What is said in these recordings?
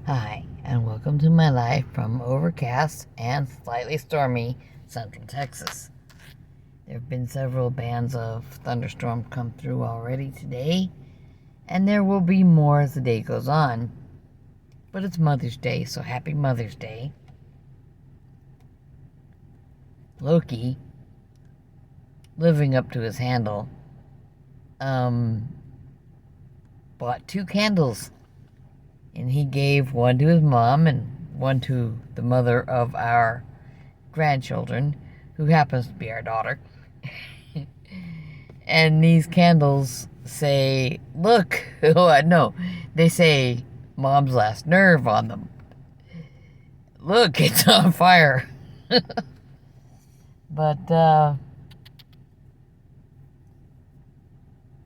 Hi, and welcome to my life from overcast and slightly stormy Central Texas. There have been several bands of thunderstorms come through already today, and there will be more as the day goes on. But it's Mother's Day, so happy Mother's Day. Loki, living up to his handle, bought 2 candles. And he gave one to his mom and one to the mother of our grandchildren, who happens to be our daughter. And these candles say, look, no, they say Mom's last nerve on them. Look, it's on fire. But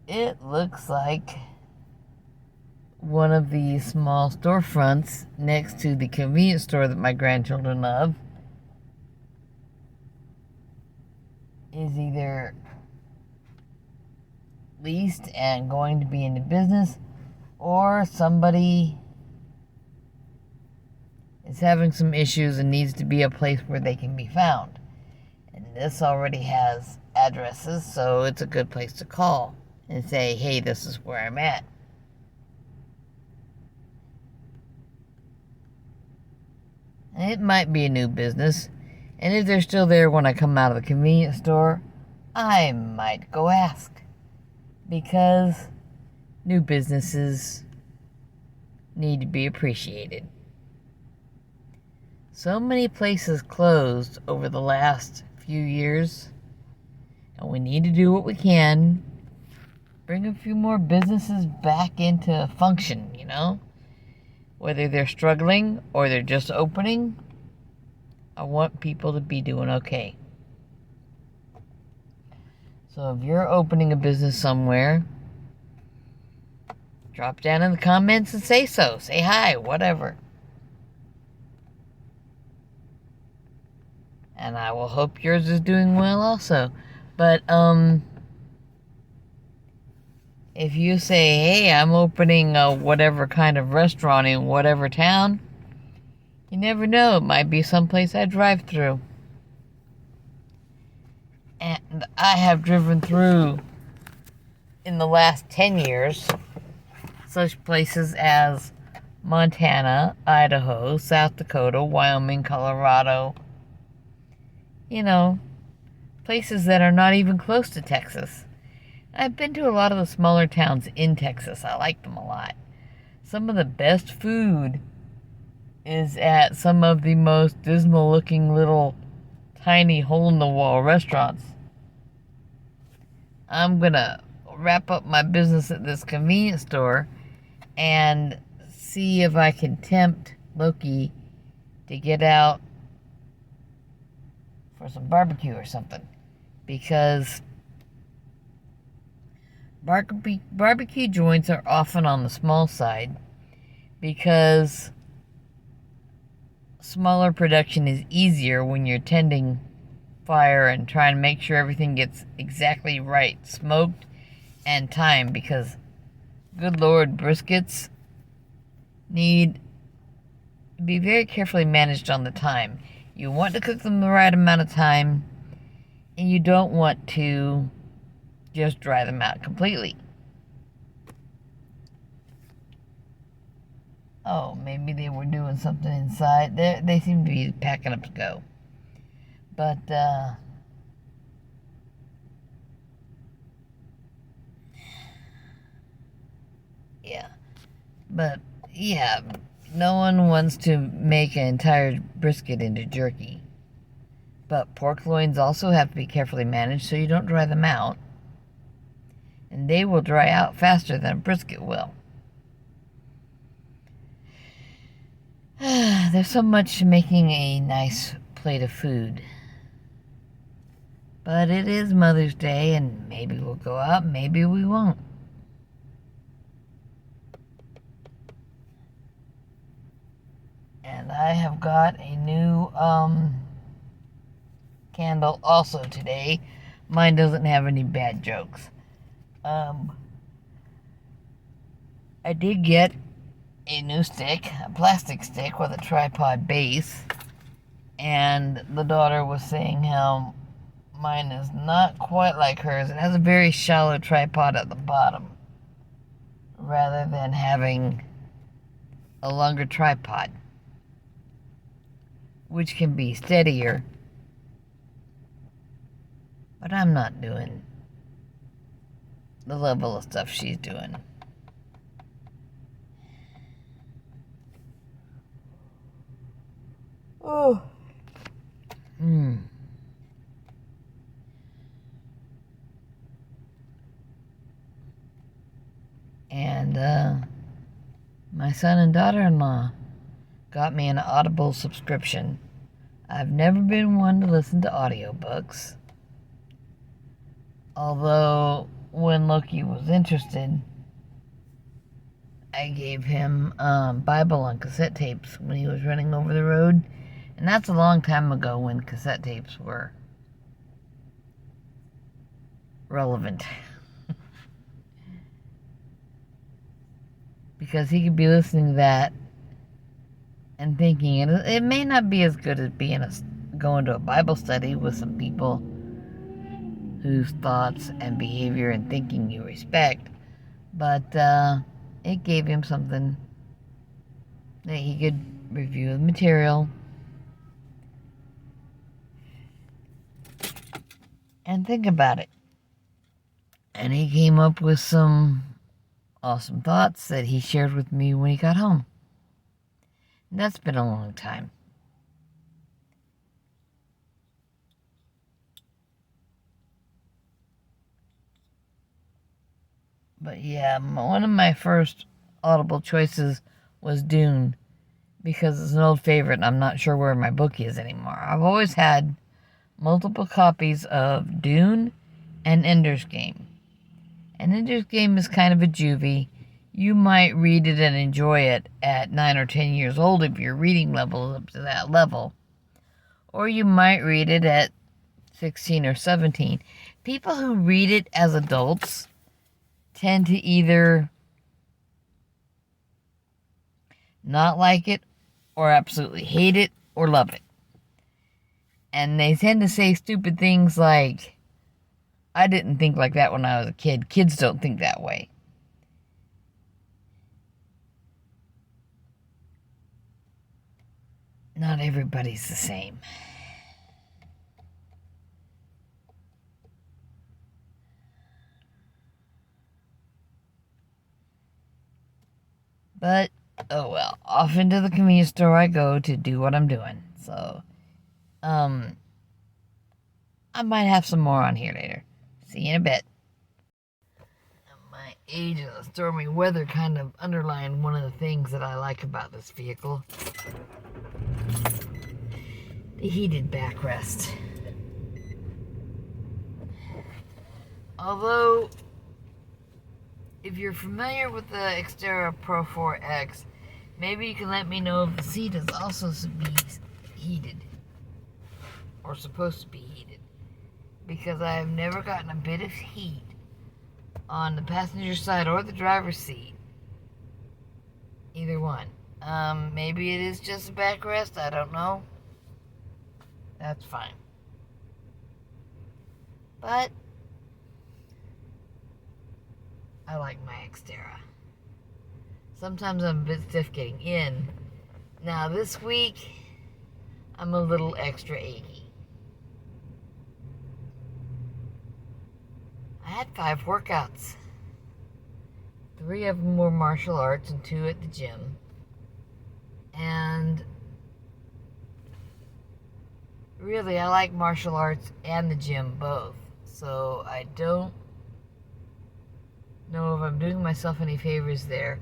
it looks like one of the small storefronts next to the convenience store that my grandchildren love is either leased and going to be into business, or somebody is having some issues and needs to be a place where they can be found. And this already has addresses, so it's a good place to call and say, hey, this is where I'm at. It might be a new business, and if they're still there when I come out of the convenience store, I might go ask. Because new businesses need to be appreciated. So many places closed over the last few years, and we need to do what we can. Bring a few more businesses back into function, Whether they're struggling or they're just opening, I want people to be doing okay. So if you're opening a business somewhere, drop down in the comments and say so. Say hi, whatever. And I will hope yours is doing well also. But if you say, hey, I'm opening a whatever kind of restaurant in whatever town, you never know. It might be someplace I drive through. And I have driven through, in the last 10 years, such places as Montana, Idaho, South Dakota, Wyoming, Colorado. Places that are not even close to Texas. I've been to a lot of the smaller towns in Texas. I like them a lot. Some of the best food is at some of the most dismal looking little tiny hole-in-the-wall restaurants. I'm gonna wrap up my business at this convenience store and see if I can tempt Loki to get out for some barbecue or something. Because barbecue joints are often on the small side, because smaller production is easier when you're tending fire and trying to make sure everything gets exactly right, smoked and timed, because good Lord, briskets need to be very carefully managed on the time. You want to cook them the right amount of time, and you don't want to just dry them out completely. Oh, maybe they were doing something inside. They seem to be packing up to go. But, yeah. But, yeah, no one wants to make an entire brisket into jerky. But pork loins also have to be carefully managed so you don't dry them out. And they will dry out faster than a brisket will. There's so much to making a nice plate of food. But it is Mother's Day, and maybe we'll go out, maybe we won't. And I have got a new candle also today. Mine doesn't have any bad jokes. I did get a new stick, a plastic stick with a tripod base, and the daughter was saying how mine is not quite like hers. It has a very shallow tripod at the bottom, rather than having a longer tripod, which can be steadier. But I'm not doing the level of stuff she's doing. Oh. And my son and daughter-in-law got me an Audible subscription. I've never been one to listen to audiobooks. Although, when Loki was interested, I gave him Bible on cassette tapes when he was running over the road. And that's a long time ago when cassette tapes were relevant. Because he could be listening to that and thinking it may not be as good as going to a Bible study with some people whose thoughts and behavior and thinking you respect, but it gave him something that he could review the material and think about it. And he came up with some awesome thoughts that he shared with me when he got home. And that's been a long time. But yeah, one of my first Audible choices was Dune, because it's an old favorite and I'm not sure where my book is anymore. I've always had multiple copies of Dune and Ender's Game. And Ender's Game is kind of a juvie. You might read it and enjoy it at 9 or 10 years old if your reading level is up to that level. Or you might read it at 16 or 17. People who read it as adults tend to either not like it, or absolutely hate it, or love it. And they tend to say stupid things like, I didn't think like that when I was a kid. Kids don't think that way. Not everybody's the same. But, oh well, off into the convenience store I go to do what I'm doing. So, I might have some more on here later. See you in a bit. My age and the stormy weather kind of underline one of the things that I like about this vehicle. The heated backrest. Although, if you're familiar with the Xterra Pro 4X, maybe you can let me know if the seat is also to be heated. Or supposed to be heated. Because I have never gotten a bit of heat on the passenger side or the driver's seat. Either one. Maybe it is just a backrest, I don't know. That's fine. But I like my Xterra. Sometimes I'm a bit stiff getting in. Now this week, I'm a little extra achy. I had 5 workouts. 3 of them were martial arts and 2 at the gym. And really, I like martial arts and the gym both. So I don't know if I'm doing myself any favors there.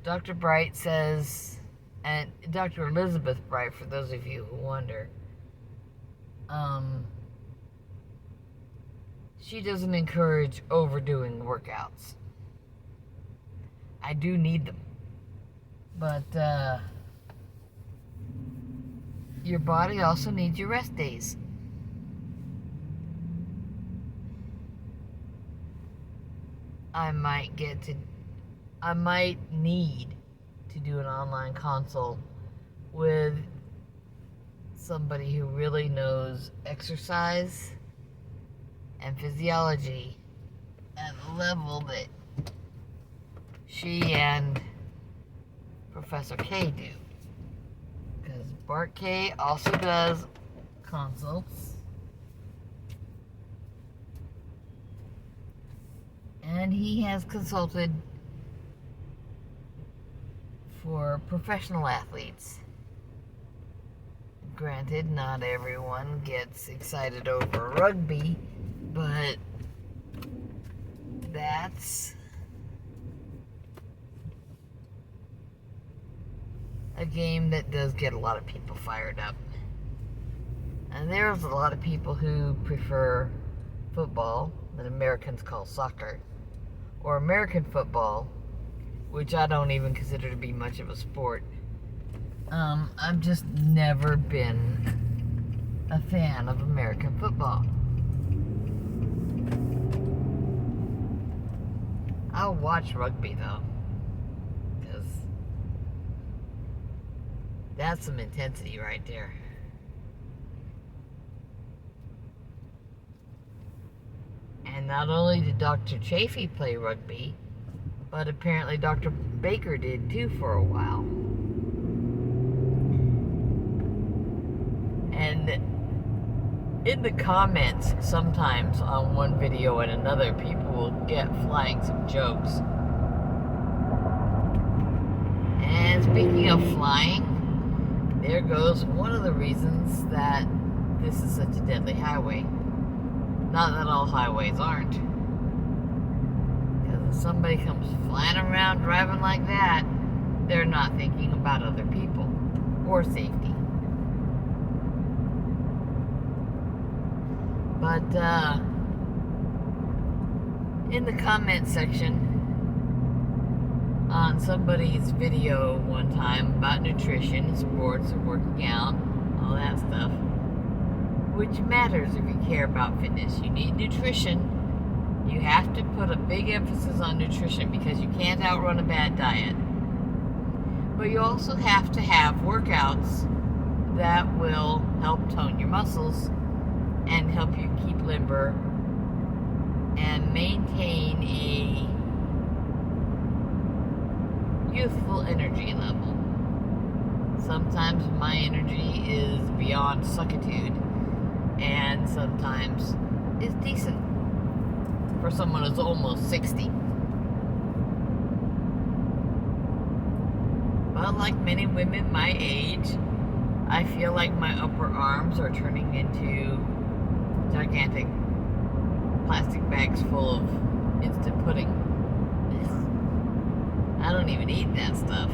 Dr. Bright says, and Dr. Elizabeth Bright, for those of you who wonder, she doesn't encourage overdoing workouts. I do need them. But, your body also needs your rest days. I might need to to do an online consult with somebody who really knows exercise and physiology at the level that she and Professor K do. Because Bart K also does consults. And he has consulted for professional athletes. Granted, not everyone gets excited over rugby, but that's a game that does get a lot of people fired up. And there's a lot of people who prefer football, that Americans call soccer, or American football, which I don't even consider to be much of a sport. I've just never been a fan of American football. I'll watch rugby though, because that's some intensity right there. And not only did Dr. Chafee play rugby, but apparently Dr. Baker did too for a while. And in the comments, sometimes on one video and another, people will get flying some jokes. And speaking of flying, there goes one of the reasons that this is such a deadly highway. Not that all highways aren't. Because if somebody comes flying around driving like that, they're not thinking about other people or safety. But in the comment section on somebody's video one time about nutrition, sports, and working out, all that stuff, which matters if you care about fitness. You need nutrition. You have to put a big emphasis on nutrition because you can't outrun a bad diet. But you also have to have workouts that will help tone your muscles and help you keep limber and maintain a youthful energy level. Sometimes my energy is beyond suckitude, and sometimes it's decent for someone who's almost 60. But like many women my age, I feel like my upper arms are turning into gigantic plastic bags full of instant pudding. I don't even eat that stuff.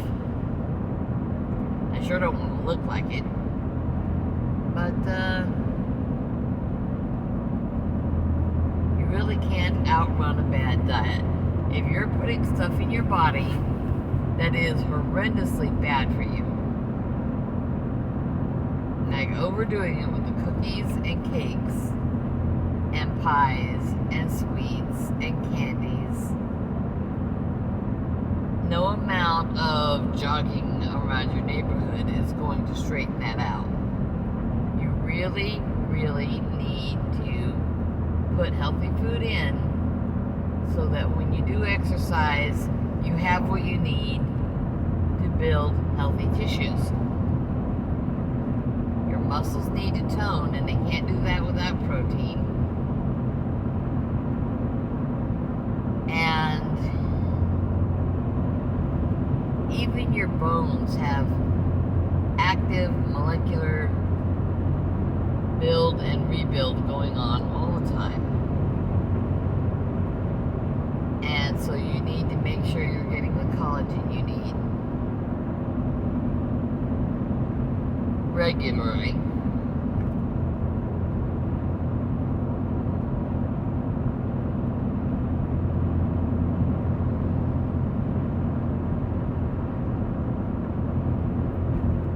I sure don't want to look like it. But you really can't outrun a bad diet. If you're putting stuff in your body that is horrendously bad for you, like overdoing it with the cookies and cakes and pies and sweets and candies, no amount of jogging around your neighborhood is going to straighten that out. You really, really need to put healthy food in so that when you do exercise, you have what you need to build healthy tissues. Your muscles need to tone, and they can't do that without protein. And even your bones have active molecular build and rebuild going on all the time. And so you need to make sure you're getting the collagen you need regularly.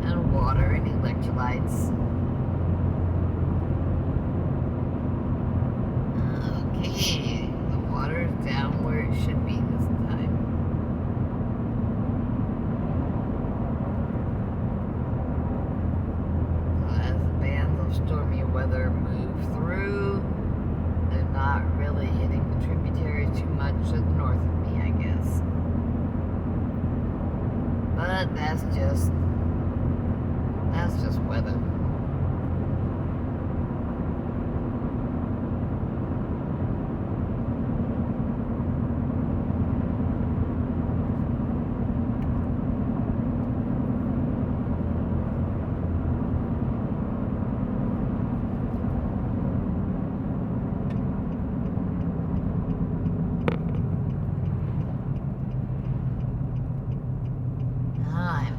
And water and electrolytes. Okay, the water is down where it should be this time. weather move through. They're not really hitting the tributaries too much to the north of me, I guess. But that's just weather.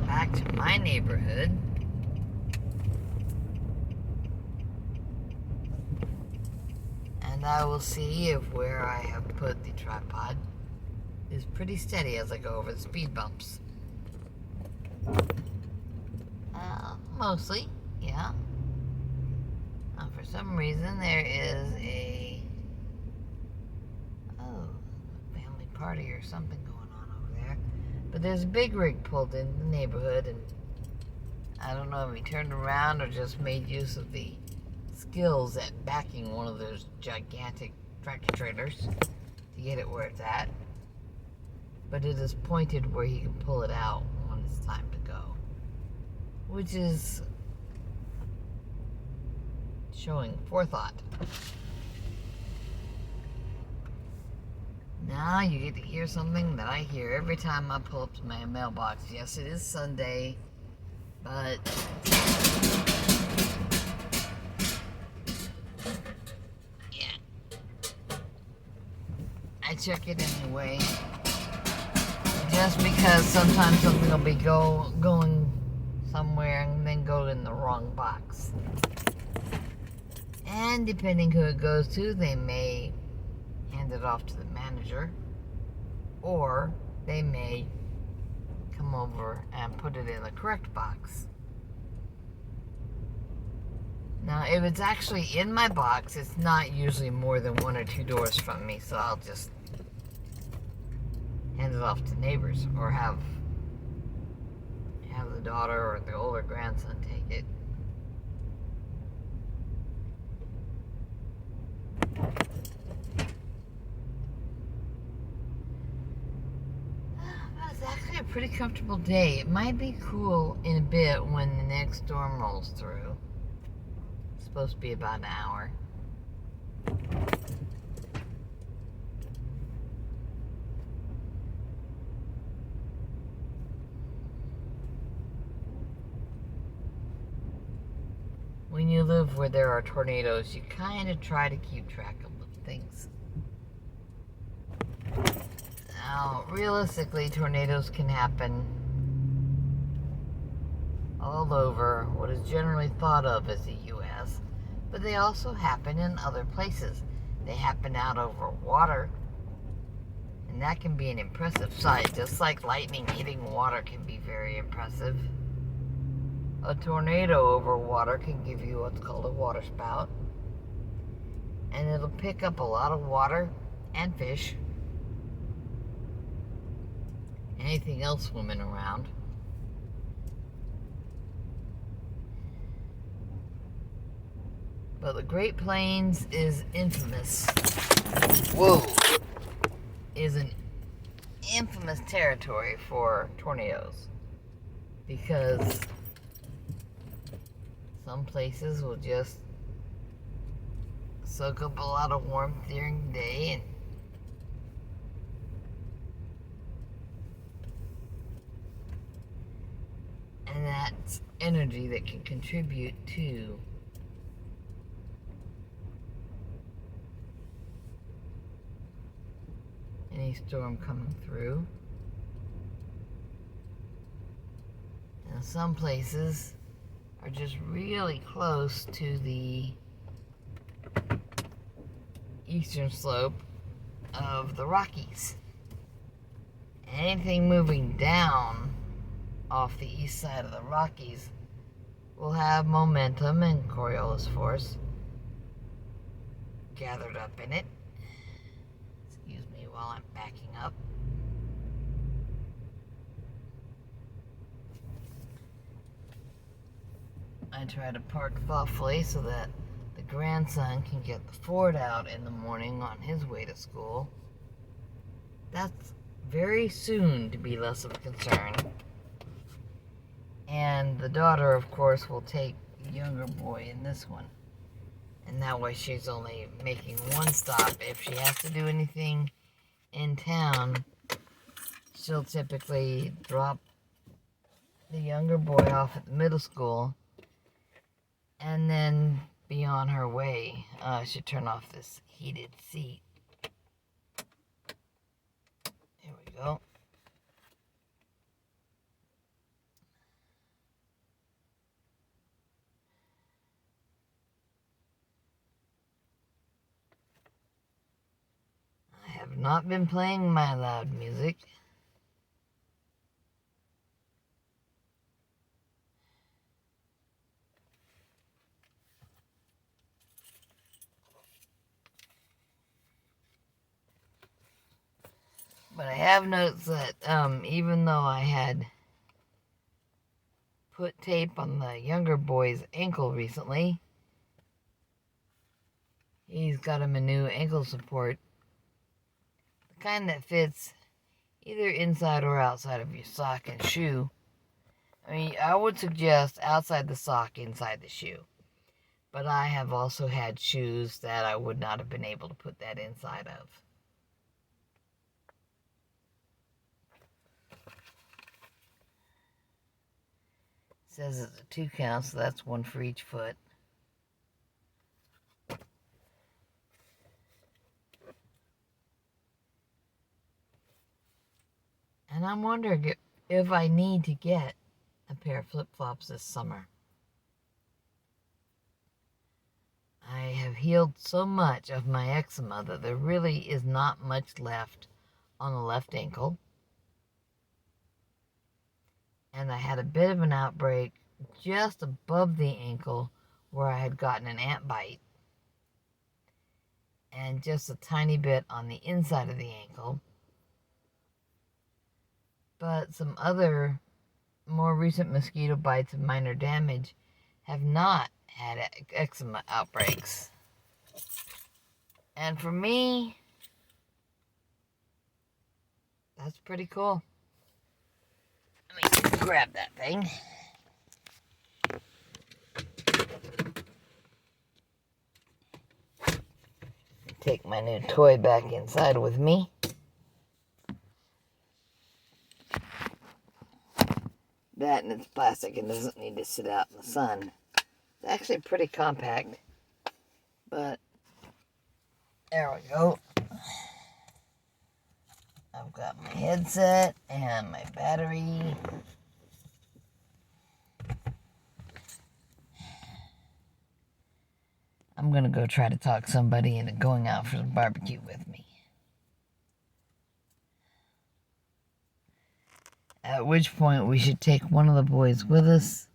Back to my neighborhood. And I will see if where I have put the tripod is pretty steady as I go over the speed bumps. Mostly, yeah. For some reason there is a family party or something going on over there. But there's a big rig pulled in the neighborhood, and I don't know if he turned around or just made use of the skills at backing one of those gigantic tractor trailers to get it where it's at. But it is pointed where he can pull it out when it's time to go, which is showing forethought. Now you get to hear something that I hear every time I pull up to my mailbox. Yes, it is Sunday, but yeah, I check it anyway. Just because sometimes something will be going somewhere and then go in the wrong box. And depending who it goes to, they may hand it off to the manager, or they may come over and put it in the correct box. Now, if it's actually in my box, it's not usually more than 1 or 2 doors from me, so I'll just hand it off to neighbors, or have the daughter or the older grandson take it. It's actually a pretty comfortable day. It might be cool in a bit when the next storm rolls through. It's supposed to be about an hour. When you live where there are tornadoes, you kind of try to keep track of things. Now, realistically, tornadoes can happen all over what is generally thought of as the U.S., but they also happen in other places. They happen out over water, and that can be an impressive sight, just like lightning hitting water can be very impressive. A tornado over water can give you what's called a water spout, and it'll pick up a lot of water and fish, anything else swimming around. But the Great Plains is infamous. Is an infamous territory for tornadoes, because some places will just soak up a lot of warmth during the day, and that's energy that can contribute to any storm coming through. And some places are just really close to the eastern slope of the Rockies. Anything moving down off the east side of the Rockies will have momentum and Coriolis force gathered up in it. Excuse me while I'm backing up. I try to park thoughtfully so that grandson can get the Ford out in the morning on his way to school, that's very soon to be less of a concern. And the daughter, of course, will take the younger boy in this one. And that way she's only making one stop. If she has to do anything in town, she'll typically drop the younger boy off at the middle school and then be on her way. I should turn off this heated seat. There we go. I have not been playing my loud music. But I have noticed that even though I had put tape on the younger boy's ankle recently, he's got him a new ankle support. The kind that fits either inside or outside of your sock and shoe. I mean, I would suggest outside the sock, inside the shoe. But I have also had shoes that I would not have been able to put that inside of. It says it's a 2 count, so that's 1 for each foot. And I'm wondering if I need to get a pair of flip-flops this summer. I have healed so much of my eczema that there really is not much left on the left ankle. And I had a bit of an outbreak just above the ankle where I had gotten an ant bite. And just a tiny bit on the inside of the ankle. But some other more recent mosquito bites of minor damage have not had eczema outbreaks. And for me, that's pretty cool. Let me grab that thing. Take my new toy back inside with me. That and it's plastic and doesn't need to sit out in the sun. It's actually pretty compact, but there we go. I've got my headset and my battery. I'm gonna go try to talk somebody into going out for some barbecue with me. At which point we should take one of the boys with us.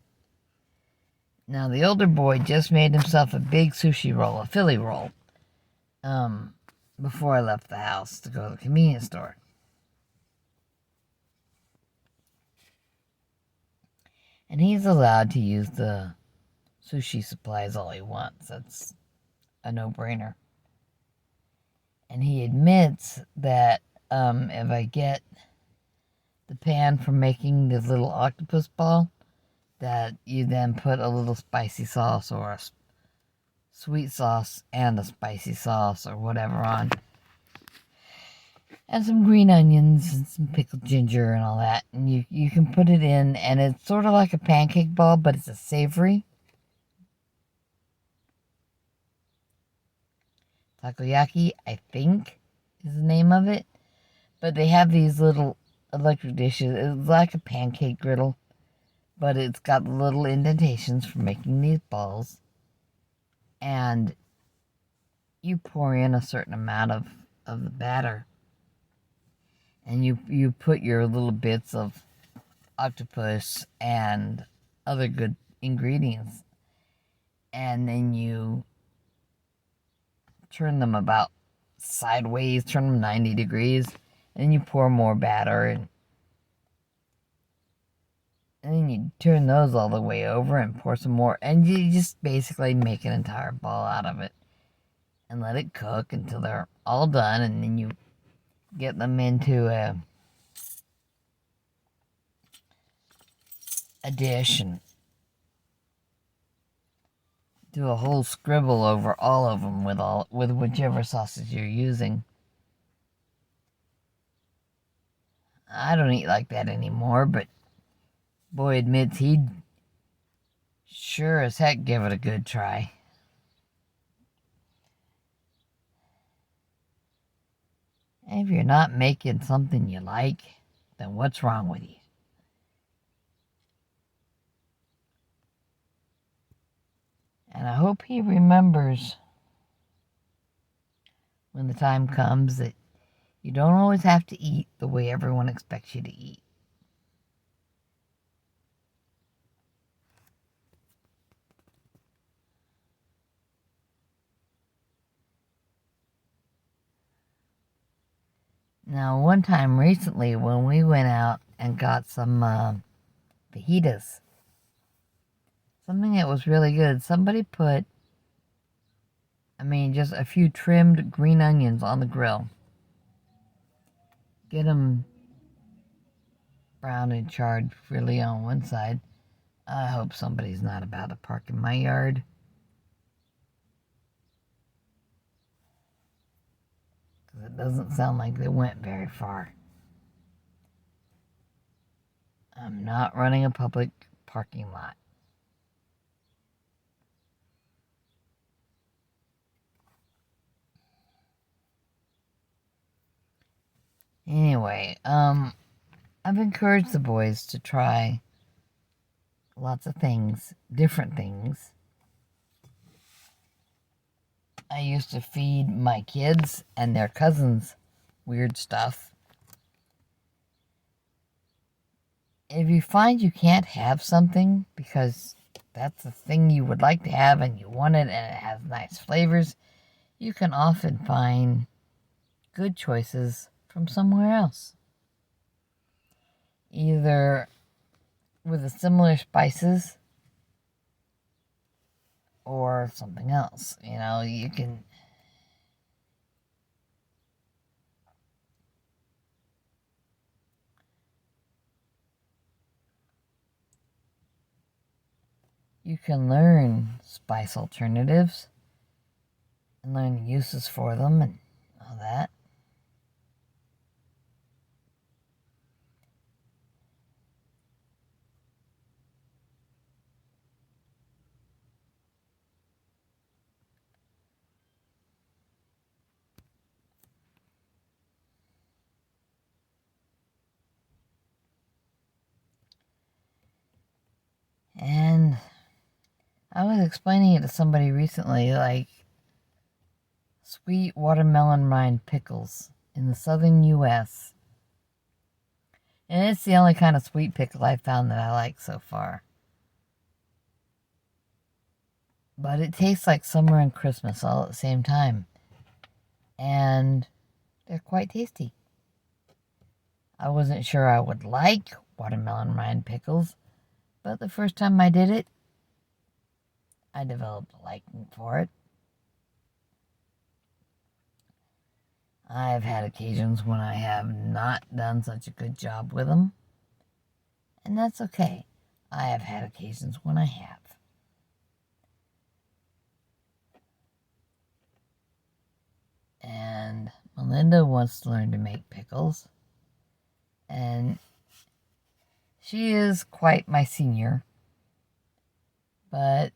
Now the older boy just made himself a big sushi roll, a Philly roll, before I left the house to go to the convenience store. And he's allowed to use the sushi supplies all he wants. That's a no-brainer. And he admits that if I get the pan for making this little octopus ball, that you then put a little spicy sauce or a sweet sauce and a spicy sauce or whatever on. And some green onions and some pickled ginger and all that. And you can put it in, and it's sort of like a pancake ball, but it's a savory. Takoyaki, I think, is the name of it. But they have these little electric dishes. It's like a pancake griddle, but it's got little indentations for making these balls. And you pour in a certain amount of the batter. And you put your little bits of octopus and other good ingredients. And then you turn them about sideways, turn them 90 degrees. And you pour more batter. And then you turn those all the way over and pour some more. And you just basically make an entire ball out of it. And let it cook until they're all done. And then you get them into a dish and do a whole scribble over all of them with whichever sausage you're using. I don't eat like that anymore, but boy admits he'd sure as heck give it a good try. And if you're not making something you like, then what's wrong with you? And I hope he remembers when the time comes that you don't always have to eat the way everyone expects you to eat. Now, one time recently when we went out and got some fajitas, something that was really good, somebody put, just a few trimmed green onions on the grill. Get them brown and charred really on one side. I hope somebody's not about to park in my yard. Because it doesn't sound like they went very far. I'm not running a public parking lot. Anyway, I've encouraged the boys to try lots of things, different things. I used to feed my kids and their cousins weird stuff. If you find you can't have something because that's the thing you would like to have and you want it and it has nice flavors, you can often find good choices from somewhere else. Either with the similar spices or something else. You can learn spice alternatives and learn uses for them and all that. And I was explaining it to somebody recently, like sweet watermelon rind pickles in the southern U.S. And it's the only kind of sweet pickle I've found that I like so far. But it tastes like summer and Christmas all at the same time. And they're quite tasty. I wasn't sure I would like watermelon rind pickles, but the first time I did it, I developed a liking for it. I've had occasions when I have not done such a good job with them, and that's okay. I have had occasions when I have. And Melinda wants to learn to make pickles, and she is quite my senior, but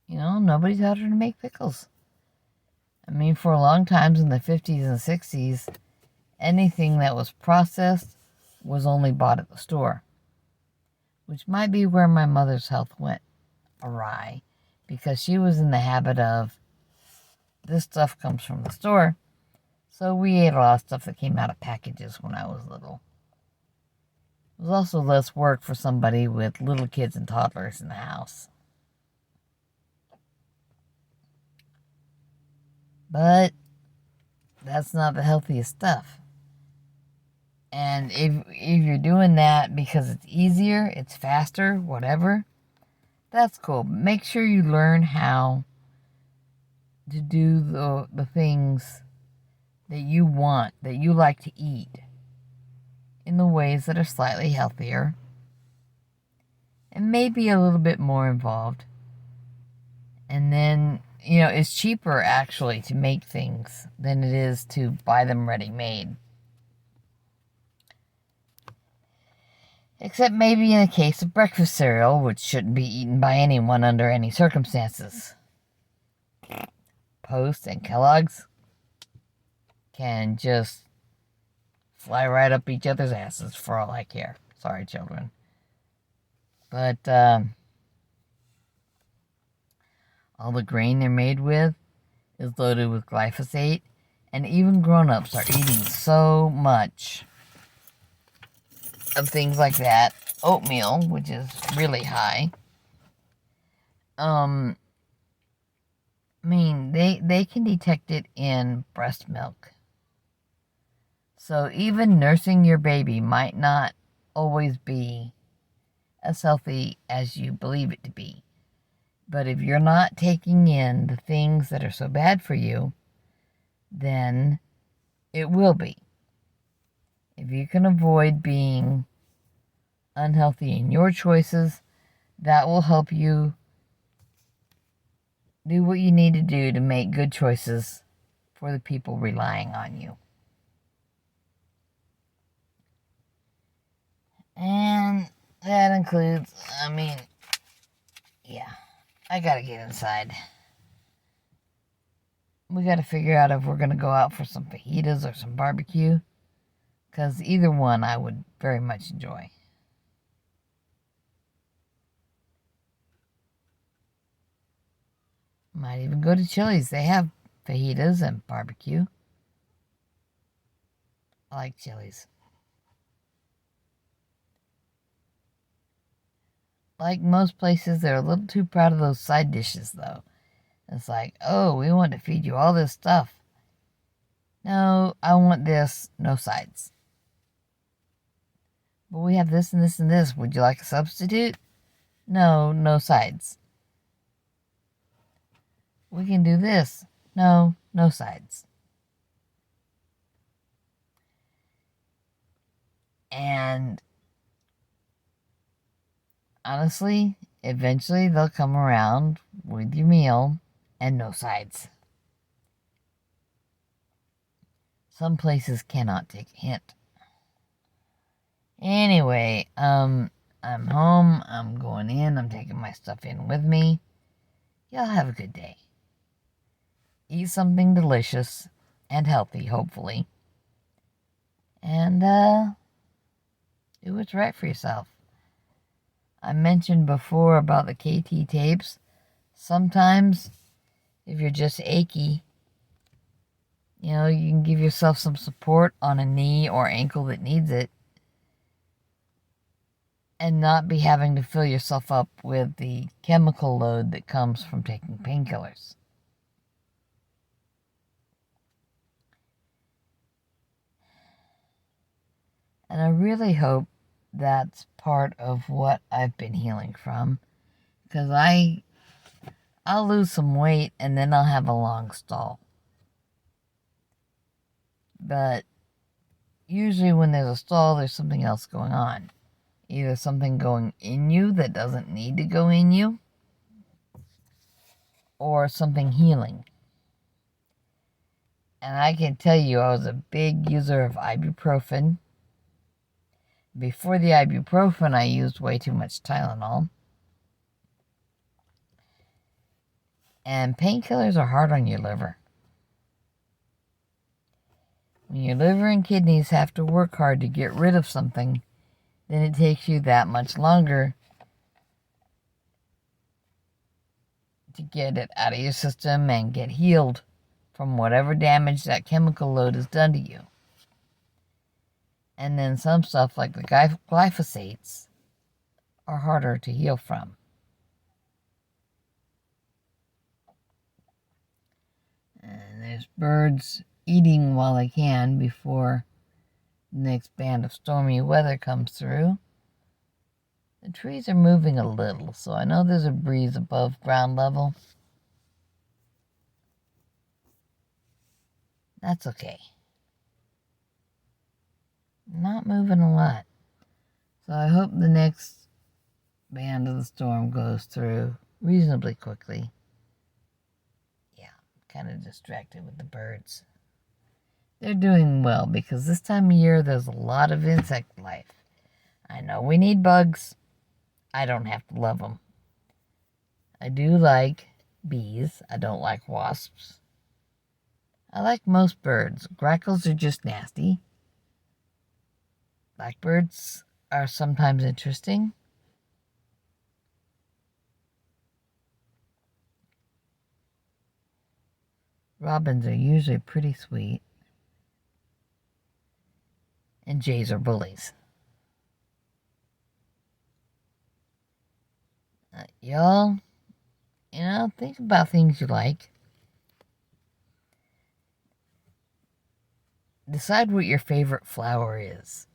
nobody taught her to make pickles. For a long time in the 50s and 60s, anything that was processed was only bought at the store, which might be where my mother's health went awry, because she was in the habit of, this stuff comes from the store, so we ate a lot of stuff that came out of packages when I was little. It was also less work for somebody with little kids and toddlers in the house. But that's not the healthiest stuff. And if you're doing that because it's easier, it's faster, whatever, that's cool. Make sure you learn how to do the things that you want, that you like to eat, in the ways that are slightly healthier and maybe a little bit more involved. And then, it's cheaper actually to make things than it is to buy them ready-made. Except maybe in the case of breakfast cereal, which shouldn't be eaten by anyone under any circumstances. Post and Kellogg's can just fly right up each other's asses for all I care. Sorry, children. But all the grain they're made with is loaded with glyphosate, and even grown-ups are eating so much of things like that. Oatmeal, which is really high. They can detect it in breast milk. So even nursing your baby might not always be as healthy as you believe it to be. But if you're not taking in the things that are so bad for you, then it will be. If you can avoid being unhealthy in your choices, that will help you do what you need to do to make good choices for the people relying on you. And that includes, I gotta get inside. We gotta figure out if we're gonna go out for some fajitas or some barbecue, because either one I would very much enjoy. Might even go to Chili's. They have fajitas and barbecue. I like Chili's. Like most places, they're a little too proud of those side dishes, though. It's like, oh, we want to feed you all this stuff. No, I want this, no sides. But we have this and this and this. Would you like a substitute? No, no sides. We can do this. No, no sides. And honestly, eventually they'll come around with your meal and no sides. Some places cannot take a hint. Anyway, I'm home. I'm going in. I'm taking my stuff in with me. Y'all have a good day. Eat something delicious and healthy, hopefully. And do what's right for yourself. I mentioned before about the KT tapes. Sometimes, if you're just achy, you can give yourself some support on a knee or ankle that needs it, and not be having to fill yourself up with the chemical load that comes from taking painkillers. And I really hope that's part of what I've been healing from, because I'll lose some weight and then I'll have a long stall. But usually when there's a stall, there's something else going on. Either something going in you that doesn't need to go in you, or something healing. And I can tell you, I was a big user of ibuprofen. Before the ibuprofen, I used way too much Tylenol. And painkillers are hard on your liver. When your liver and kidneys have to work hard to get rid of something, then it takes you that much longer to get it out of your system and get healed from whatever damage that chemical load has done to you. And then some stuff like the glyphosates are harder to heal from. And there's birds eating while they can before the next band of stormy weather comes through. The trees are moving a little, so I know there's a breeze above ground level. That's okay. Not moving a lot. So I hope the next band of the storm goes through reasonably quickly. Yeah, kind of distracted with the birds. They're doing well because this time of year there's a lot of insect life. I know we need bugs. I don't have to love them. I do like bees. I don't like wasps. I like most birds. Grackles are just nasty. Blackbirds are sometimes interesting. Robins are usually pretty sweet. And jays are bullies. Y'all, think about things you like. Decide what your favorite flower is.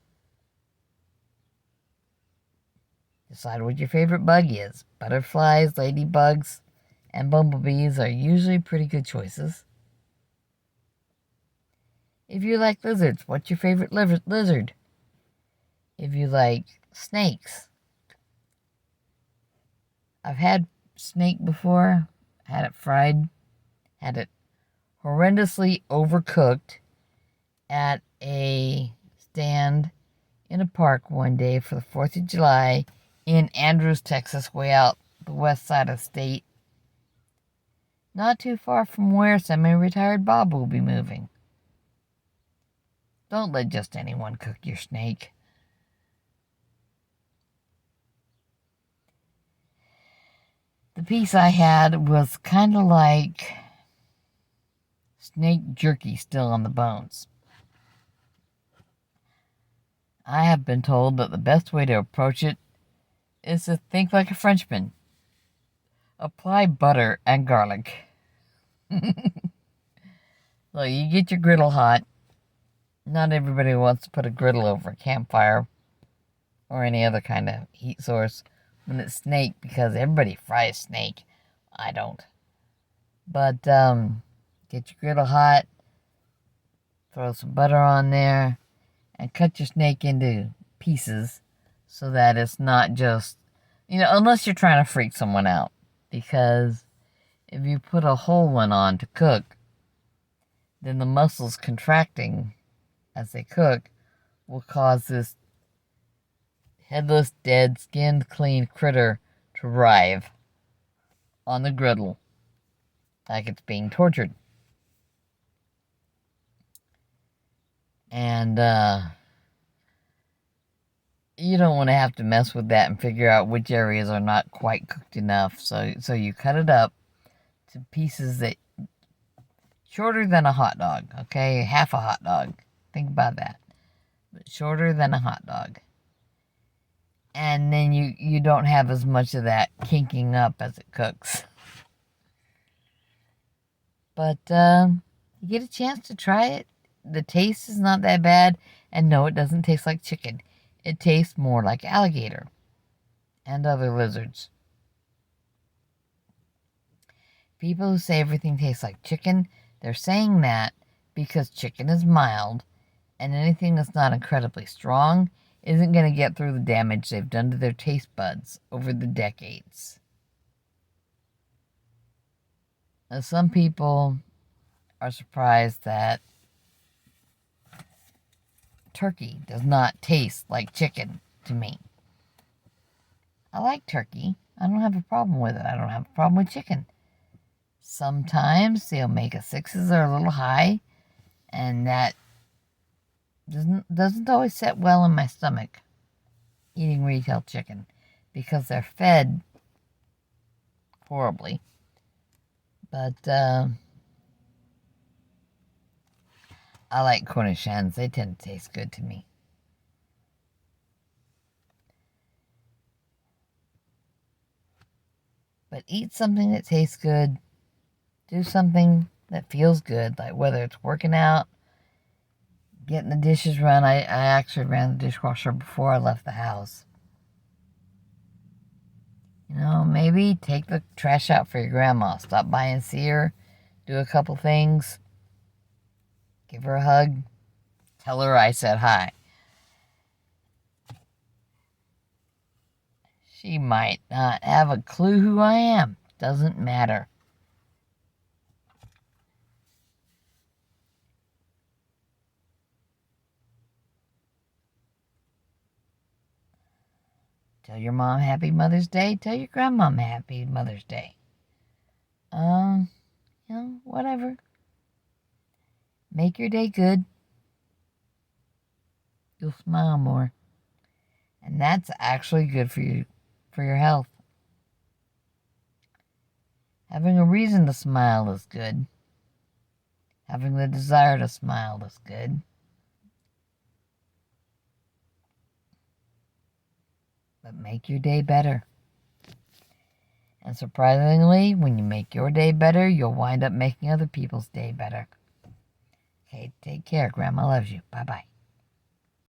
Decide what your favorite bug is. Butterflies, ladybugs, and bumblebees are usually pretty good choices. If you like lizards, what's your favorite lizard? If you like snakes, I've had snake before, had it fried, had it horrendously overcooked at a stand in a park one day for the 4th of July in Andrews, Texas, way out the west side of the state. Not too far from where semi-retired Bob will be moving. Don't let just anyone cook your snake. The piece I had was kind of like snake jerky still on the bones. I have been told that the best way to approach it is to think like a Frenchman. Apply butter and garlic. So you get your griddle hot. Not everybody wants to put a griddle over a campfire or any other kind of heat source when it's snake, because everybody fries snake. I don't. But get your griddle hot, throw some butter on there, and cut your snake into pieces so that it's not just, unless you're trying to freak someone out. Because if you put a whole one on to cook, then the muscles contracting as they cook will cause this headless, dead, skinned, clean critter to writhe on the griddle like it's being tortured. And you don't want to have to mess with that and figure out which areas are not quite cooked enough. So you cut it up to pieces that shorter than a hot dog, okay? Half a hot dog. Think about that. But shorter than a hot dog. And then you don't have as much of that kinking up as it cooks. But you get a chance to try it. The taste is not that bad. And no, it doesn't taste like chicken. It tastes more like alligator and other lizards. People who say everything tastes like chicken, they're saying that because chicken is mild, and anything that's not incredibly strong isn't going to get through the damage they've done to their taste buds over the decades. Now, some people are surprised that turkey does not taste like chicken to me. I like turkey. I don't have a problem with it. I don't have a problem with chicken. Sometimes the omega-6s are a little high, and that doesn't always sit well in my stomach, eating retail chicken, because they're fed horribly. But I like Cornish hens. They tend to taste good to me. But eat something that tastes good. Do something that feels good, like whether it's working out, getting the dishes run. I actually ran the dishwasher before I left the house. You know, maybe take the trash out for your grandma. Stop by and see her. Do a couple things. Give her a hug. Tell her I said hi. She might not have a clue who I am. Doesn't matter. Tell your mom Happy Mother's Day. Tell your grandmom Happy Mother's Day. You know, whatever. Make your day good. You'll smile more. And that's actually good for you, for your health. Having a reason to smile is good. Having the desire to smile is good. But make your day better. And surprisingly, when you make your day better, you'll wind up making other people's day better. Okay, take care. Grandma loves you. Bye-bye.